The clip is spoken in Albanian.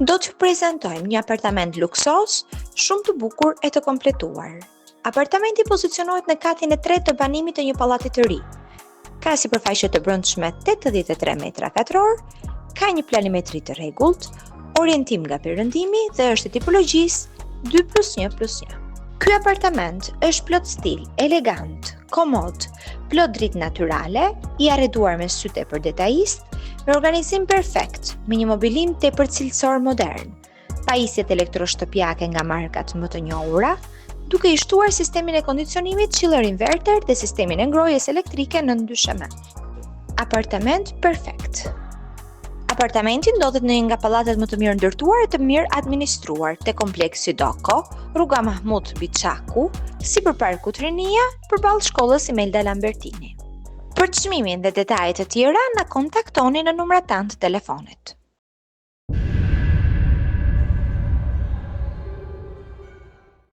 Do t'ju prezantojmë një apartament luksos, shumë të bukur e të kompletuar. Apartamenti pozicionohet në katin e 3 të banimit të një pallati të ri. Ka sipërfaqe të brendshme 83 metra katror, ka një planimetri të rregullt, orientim nga perëndimi dhe është e tipologjisë 2+1+1. Ky apartament është plot stil, elegant, komod, plot dritë natyrale, i arreduar me sy tepër detajist, me organizim perfekt, me një mobilim tepër cilësor modern, pajisjet elektroshtëpiake nga markat më të njohura, duke i shtuar sistemin e kondicionimit chiller inverter dhe sistemin e ngrohjes elektrike në ndyshe. Apartament perfekt. Apartamenti ndodhet në një nga pallatet më të mirë ndërtuar e të mirë administruar te kompleksi Doko, rruga Mahmut Biçaku, sipër parkut Rinia, përballë shkollës Imelda Lambertini. Për çmimin dhe detajet e tjera na kontaktoni në numrat tanë të telefonit.